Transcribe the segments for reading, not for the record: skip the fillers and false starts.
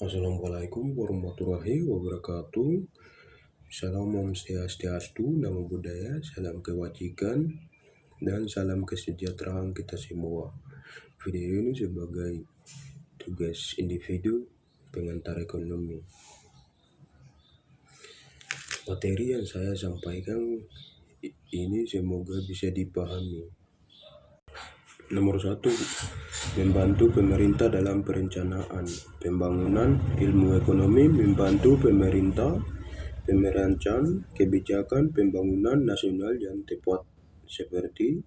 Assalamualaikum warahmatullahi wabarakatuh. Salam Om Swastiastu, Namo Buddhaya, salam kebajikan, dan salam kesejahteraan kita semua. Video ini sebagai tugas individu pengantar ekonomi. Materi yang saya sampaikan ini semoga bisa dipahami. Nomor 1, membantu pemerintah dalam perencanaan pembangunan. Ilmu ekonomi membantu pemerintah merancang kebijakan pembangunan nasional yang tepat, seperti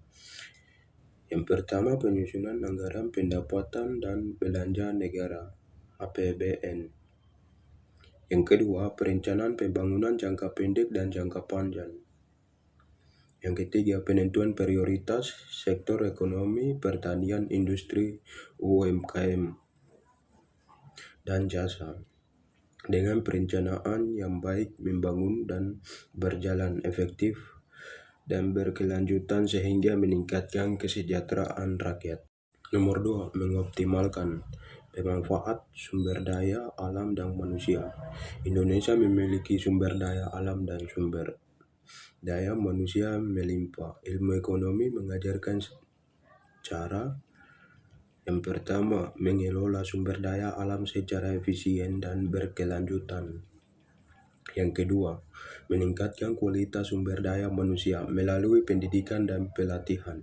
yang pertama, penyusunan anggaran pendapatan dan belanja negara (APBN). Yang kedua, perencanaan pembangunan jangka pendek dan jangka panjang. Yang ketiga, penentuan prioritas sektor ekonomi, pertanian, industri, UMKM, dan jasa. Dengan perencanaan yang baik, membangun dan berjalan efektif dan berkelanjutan sehingga meningkatkan kesejahteraan rakyat. Nomor 2, mengoptimalkan pemanfaat sumber daya alam dan manusia. Indonesia memiliki sumber daya alam dan sumber daya manusia melimpah. Ilmu ekonomi mengajarkan cara yang pertama, mengelola sumber daya alam secara efisien dan berkelanjutan. Yang kedua, meningkatkan kualitas sumber daya manusia melalui pendidikan dan pelatihan.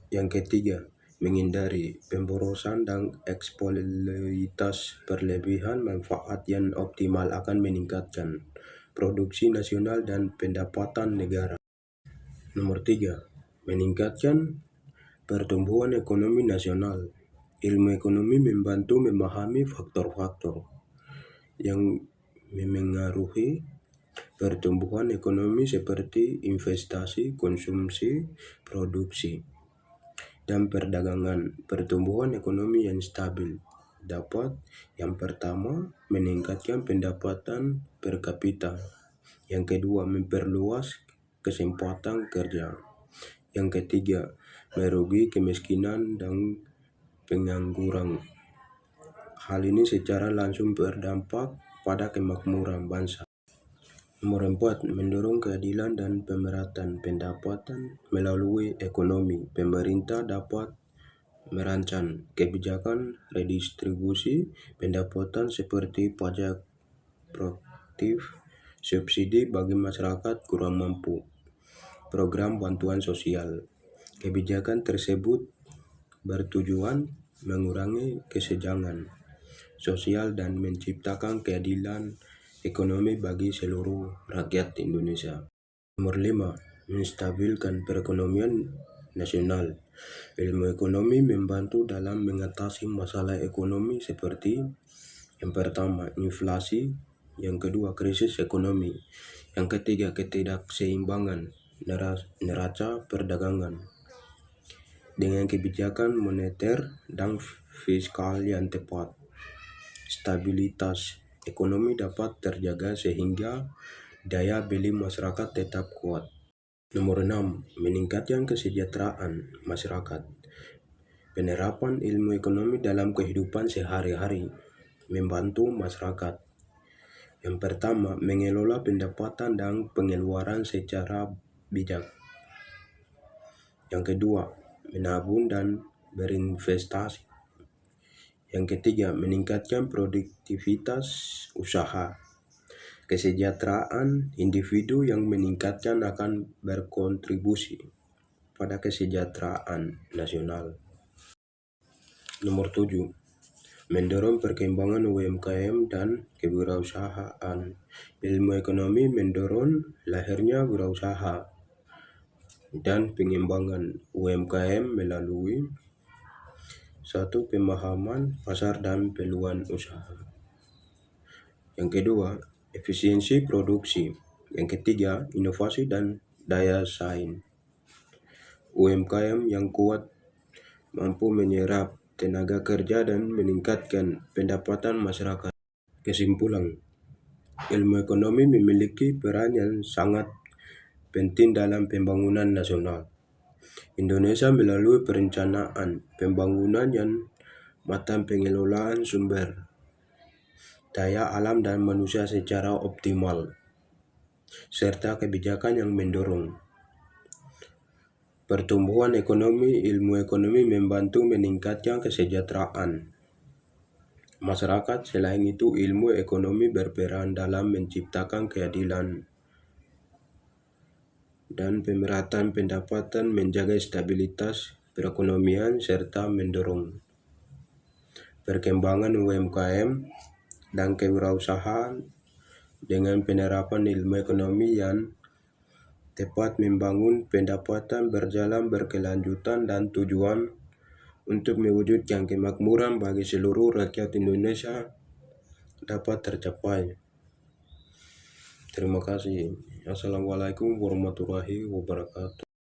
Yang ketiga, menghindari pemborosan dan eksploitasi berlebihan. Manfaat yang optimal akan meningkatkan produksi nasional dan pendapatan negara. Nomor 3, meningkatkan pertumbuhan ekonomi nasional. Ilmu ekonomi membantu memahami faktor-faktor yang memengaruhi pertumbuhan ekonomi seperti investasi, konsumsi, produksi, dan perdagangan. Pertumbuhan ekonomi yang stabil dapat, yang pertama, meningkatkan pendapatan per kapita. Yang kedua, memperluas kesempatan kerja. Yang ketiga, merugi kemiskinan dan pengangguran. Hal ini secara langsung berdampak pada kemakmuran bangsa. Nomor 4, mendorong keadilan dan pemerataan pendapatan melalui ekonomi. Pemerintah dapat merancang kebijakan redistribusi pendapatan seperti pajak progresif, subsidi bagi masyarakat kurang mampu, program bantuan sosial. Kebijakan tersebut bertujuan mengurangi kesenjangan sosial dan menciptakan keadilan ekonomi bagi seluruh rakyat Indonesia. Nomor 5, menstabilkan perekonomian nasional. Ilmu ekonomi membantu dalam mengatasi masalah ekonomi seperti yang pertama, inflasi. Yang kedua, krisis ekonomi. Yang ketiga, ketidakseimbangan neraca perdagangan. Dengan kebijakan moneter dan fiskal yang tepat, stabilitas ekonomi dapat terjaga sehingga daya beli masyarakat tetap kuat. Nomor 6, meningkatkan kesejahteraan masyarakat. Penerapan ilmu ekonomi dalam kehidupan sehari-hari membantu masyarakat. Yang pertama, mengelola pendapatan dan pengeluaran secara bijak. Yang kedua, menabung dan berinvestasi. Yang ketiga, meningkatkan produktivitas usaha. Kesejahteraan individu yang meningkatkan akan berkontribusi pada kesejahteraan nasional. Nomor 7, mendorong perkembangan UMKM dan kewirausahaan. Ilmu ekonomi mendorong lahirnya wirausaha dan pengembangan UMKM melalui 1, pemahaman pasar dan peluang usaha. Yang kedua, efisiensi produksi. Yang ketiga, inovasi dan daya saing. UMKM yang kuat mampu menyerap tenaga kerja dan meningkatkan pendapatan masyarakat. Kesimpulan, ilmu ekonomi memiliki peran yang sangat penting dalam pembangunan nasional Indonesia melalui perencanaan pembangunan yang matang, pengelolaan sumber daya alam dan manusia secara optimal, serta kebijakan yang mendorong pertumbuhan ekonomi. Ilmu ekonomi membantu meningkatkan kesejahteraan masyarakat. Selain itu, ilmu ekonomi berperan dalam menciptakan keadilan dan pemerataan pendapatan, menjaga stabilitas perekonomian, serta mendorong perkembangan UMKM dan kewirausahaan. Dengan penerapan ilmu ekonomi yang tepat, membangun pendapatan berjalan berkelanjutan dan tujuan untuk mewujudkan kemakmuran bagi seluruh rakyat Indonesia dapat tercapai. Terima kasih. Assalamualaikum warahmatullahi wabarakatuh.